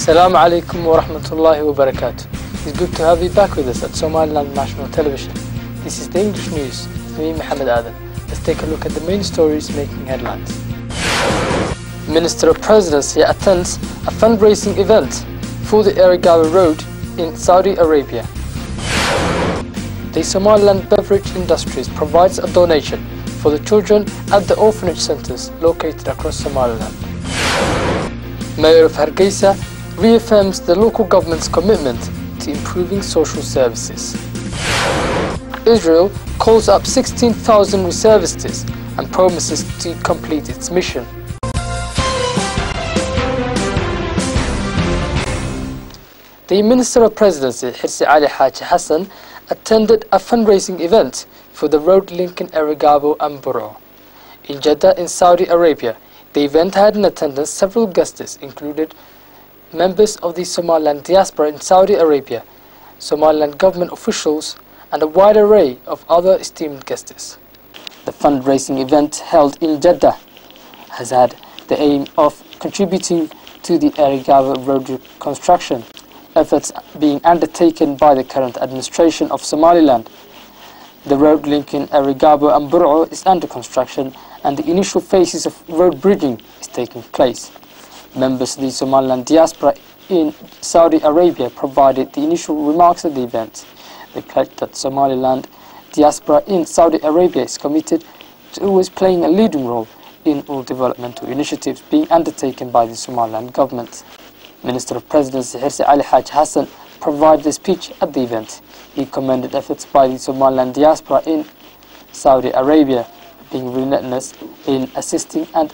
Assalamu alaikum wa rahmatullahi wa barakatuh. It's good to have you back with us at Somaliland National Television. This is the English news with me, Mohammed Adam. Let's take a look at the main stories making headlines. Minister of Presidency attends a fundraising event for the Erigava Road in Saudi Arabia. The Somaliland Beverage Industries provides a donation for the children at the orphanage centres located across Somaliland. Mayor of Hargeisa reaffirms the local government's commitment to improving social services. Israel calls up 16,000 reservists and promises to complete its mission. The Minister of Presidency, Hirsi Ali Haji Hassan, attended a fundraising event for the road linking Erigavo and Buro. In Jeddah in Saudi Arabia, the event had in attendance several guests, included members of the Somaliland diaspora in Saudi Arabia, Somaliland government officials, and a wide array of other esteemed guests. The fundraising event held in Jeddah has had the aim of contributing to the Erigavo road reconstruction efforts being undertaken by the current administration of Somaliland. The road linking Erigavo and Buro is under construction, and the initial phases of road bridging is taking place. Members of the Somaliland diaspora in Saudi Arabia provided the initial remarks at the event. They pledged that Somaliland diaspora in Saudi Arabia is committed to always playing a leading role in all developmental initiatives being undertaken by the Somaliland government. Minister of Presidency Hirsi Ali Haji Hassan provided a speech at the event. He commended efforts by the Somaliland diaspora in Saudi Arabia, being relentless in assisting and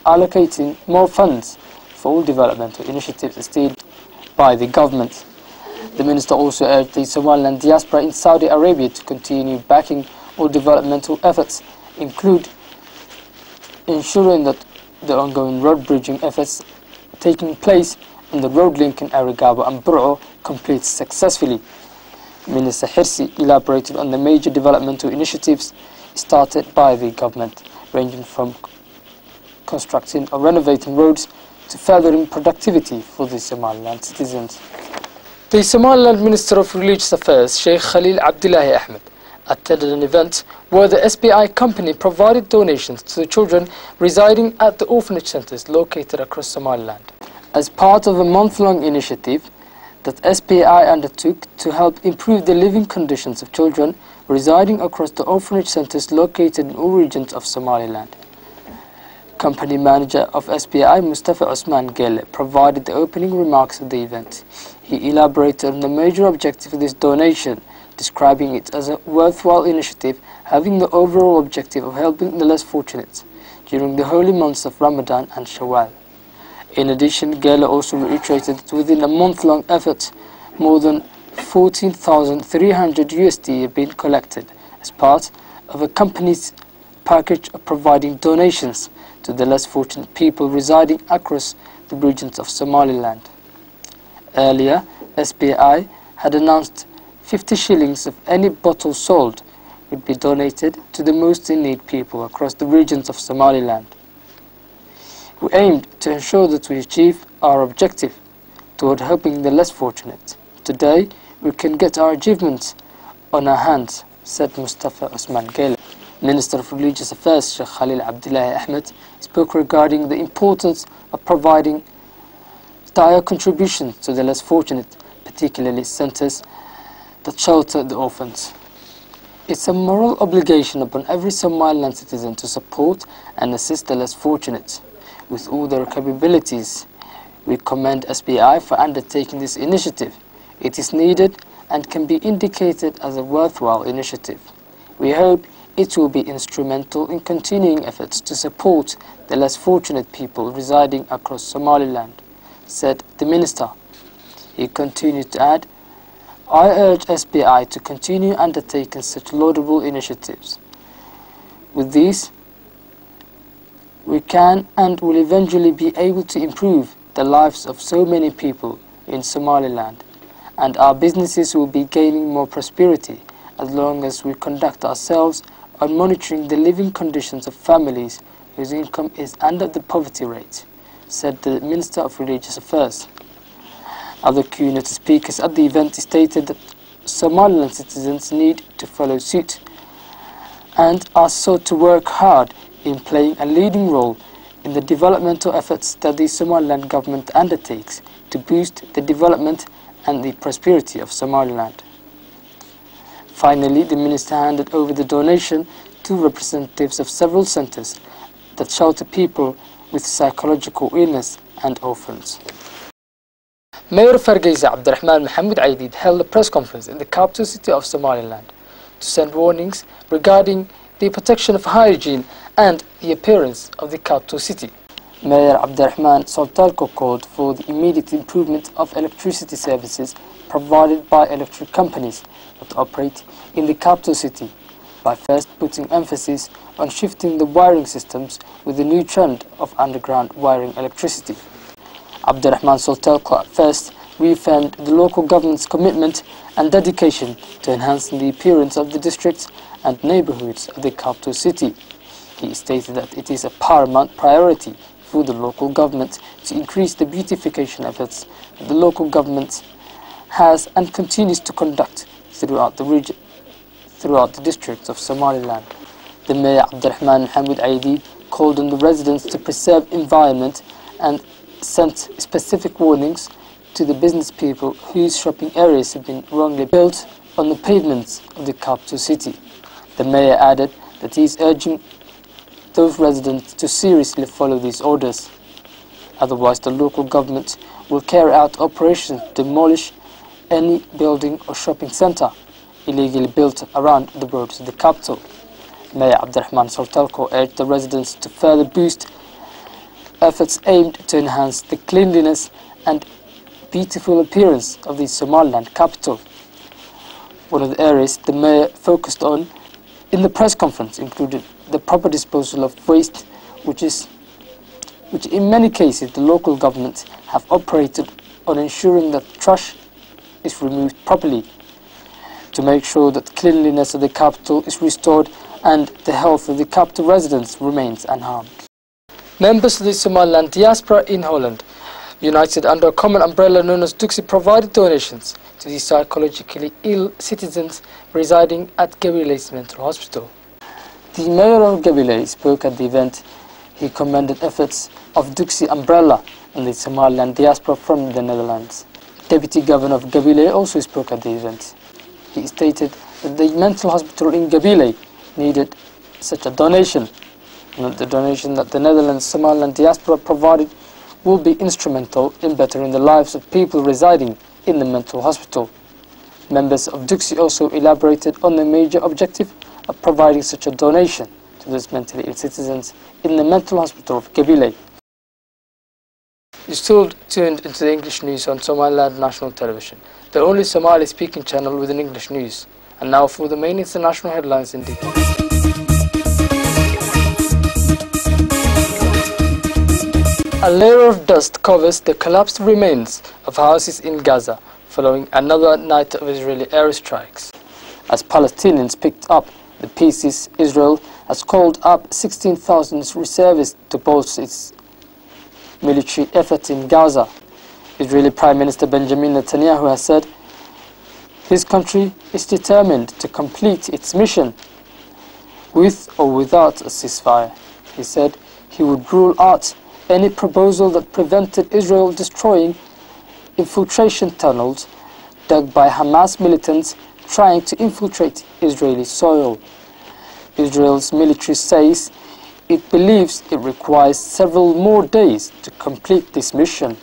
allocating more funds for all developmental initiatives instead by the government. The minister also urged the Somaliland diaspora in Saudi Arabia to continue backing all developmental efforts, include ensuring that the ongoing road bridging efforts taking place on the road linking Erigavo and Buro completes successfully. Minister Hirsi elaborated on the major developmental initiatives started by the government, ranging from constructing or renovating roads to furthering productivity for the Somaliland citizens. The Somaliland Minister of Religious Affairs, Sheikh Khalil Abdullahi Ahmed, attended an event where the SBI company provided donations to the children residing at the orphanage centres located across Somaliland. As part of a month-long initiative that SBI undertook to help improve the living conditions of children residing across the orphanage centres located in all regions of Somaliland. Company manager of SBI, Mustafa Osman Gele, provided the opening remarks at the event. He elaborated on the major objective of this donation, describing it as a worthwhile initiative having the overall objective of helping the less fortunate during the holy months of Ramadan and Shawwal. In addition, Gele also reiterated that within a month-long effort, more than 14,300 USD have been collected as part of a company's package of providing donations to the less fortunate people residing across the regions of Somaliland. Earlier, SBI had announced 50 shillings of any bottle sold would be donated to the most in need people across the regions of Somaliland. We aimed to ensure that we achieve our objective toward helping the less fortunate. Today, we can get our achievements on our hands, said Mustafa Osman Gele. Minister of Religious Affairs, Sheikh Khalil Abdullahi Ahmed, spoke regarding the importance of providing dire contributions to the less fortunate, particularly centres that shelter the orphans. It's a moral obligation upon every Somaliland citizen to support and assist the less fortunate with all their capabilities. We commend SBI for undertaking this initiative. It is needed and can be indicated as a worthwhile initiative. We hope it will be instrumental in continuing efforts to support the less fortunate people residing across Somaliland, said the minister. He continued to add, I urge SBI to continue undertaking such laudable initiatives. With these, we can and will eventually be able to improve the lives of so many people in Somaliland, and our businesses will be gaining more prosperity as long as we conduct ourselves on monitoring the living conditions of families whose income is under the poverty rate, said the Minister of Religious Affairs. Other keynote speakers at the event stated that Somaliland citizens need to follow suit and are sought to work hard in playing a leading role in the developmental efforts that the Somaliland government undertakes to boost the development and the prosperity of Somaliland. Finally, the minister handed over the donation to representatives of several centres that shelter people with psychological illness and orphans. Mayor of Hargeisa Abdirahman Mohamed Aidid held a press conference in the capital city of Somaliland to send warnings regarding the protection of hygiene and the appearance of the capital city. Mayor Abdirahman Sultalko called for the immediate improvement of electricity services provided by electric companies that operate in the capital city by first putting emphasis on shifting the wiring systems with the new trend of underground wiring electricity. Abdirahman Sultalko at first reaffirmed the local government's commitment and dedication to enhancing the appearance of the districts and neighborhoods of the capital city. He stated that it is a paramount priority for the local government to increase the beautification efforts that the local government has and continues to conduct throughout the districts of Somaliland. The Mayor Abdirahman Mohamed Aidid called on the residents to preserve environment and sent specific warnings to the business people whose shopping areas have been wrongly built on the pavements of the capital city. The Mayor added that he is urging those residents to seriously follow these orders. Otherwise, the local government will carry out operations to demolish any building or shopping centre illegally built around the roads of the capital. Mayor Abdirahman Sultalko urged the residents to further boost efforts aimed to enhance the cleanliness and beautiful appearance of the Somaliland capital. One of the areas the mayor focused on in the press conference included the proper disposal of waste, which in many cases the local governments have operated on ensuring that trash is removed properly to make sure that cleanliness of the capital is restored and the health of the capital residents remains unharmed. Members of the Somaliland diaspora in Holland, united under a common umbrella known as Duxi, provided donations to the psychologically ill citizens residing at Gabile's mental hospital. The mayor of Gabile spoke at the event. He commended efforts of Duxi umbrella and the Somaliland diaspora from the Netherlands. Deputy Governor of Gabile also spoke at the event. He stated that the mental hospital in Gabile needed such a donation, and that the donation that the Netherlands Somaliland diaspora provided will be instrumental in bettering the lives of people residing in the mental hospital. Members of Duxi also elaborated on the major objective of providing such a donation to those mentally ill citizens in the mental hospital of Gabile. You're still tuned into the English news on Somaliland National Television, the only Somali-speaking channel with an English news. And now for the main international headlines in detail. A layer of dust covers the collapsed remains of houses in Gaza following another night of Israeli airstrikes. As Palestinians picked up the pieces, Israel has called up 16,000 reservists to bolster its military effort in Gaza. Israeli Prime Minister Benjamin Netanyahu has said his country is determined to complete its mission with or without a ceasefire. He said he would rule out any proposal that prevented Israel destroying infiltration tunnels dug by Hamas militants trying to infiltrate Israeli soil. Israel's military says it believes it requires several more days to complete this mission.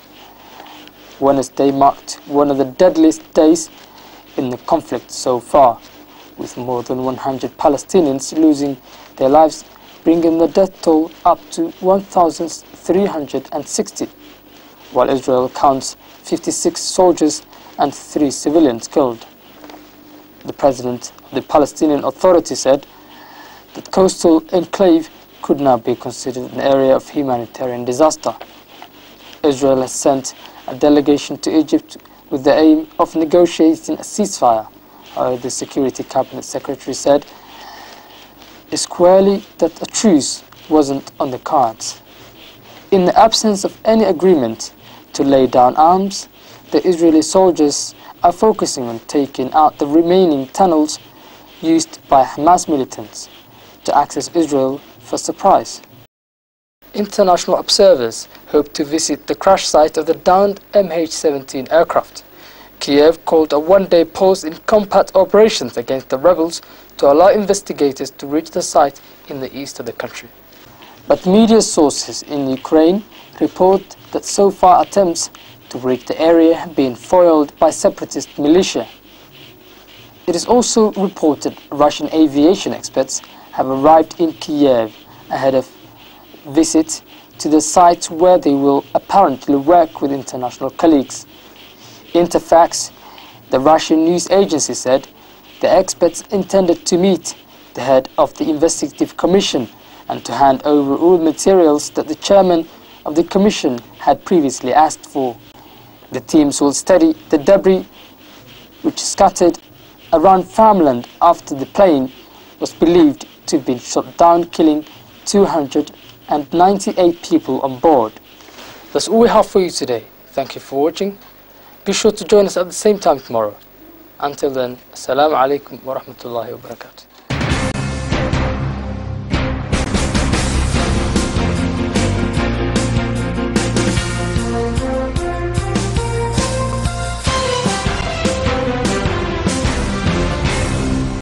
Wednesday marked one of the deadliest days in the conflict so far, with more than 100 Palestinians losing their lives, bringing the death toll up to 1,360, while Israel counts 56 soldiers and 3 civilians killed. The president of the Palestinian Authority said that coastal enclave could now be considered an area of humanitarian disaster. Israel has sent a delegation to Egypt with the aim of negotiating a ceasefire. However, the Security Cabinet Secretary said squarely that a truce wasn't on the cards. In the absence of any agreement to lay down arms, the Israeli soldiers are focusing on taking out the remaining tunnels used by Hamas militants to access Israel for surprise. International observers hope to visit the crash site of the downed MH17 aircraft. Kiev called a one-day pause in combat operations against the rebels to allow investigators to reach the site in the east of the country. But media sources in Ukraine report that so far attempts to reach the area have been foiled by separatist militia. It is also reported Russian aviation experts have arrived in Kiev ahead of visit to the site where they will apparently work with international colleagues. Interfax, the Russian news agency, said the experts intended to meet the head of the investigative commission and to hand over all materials that the chairman of the commission had previously asked for. The teams will study the debris which scattered around farmland after the plane was believed to have been shot down, killing 298 people on board. That's all we have for you today. Thank you for watching. Be sure to join us at the same time tomorrow. Until then, Assalamu alaikum wa rahmatullahi wa barakatuh.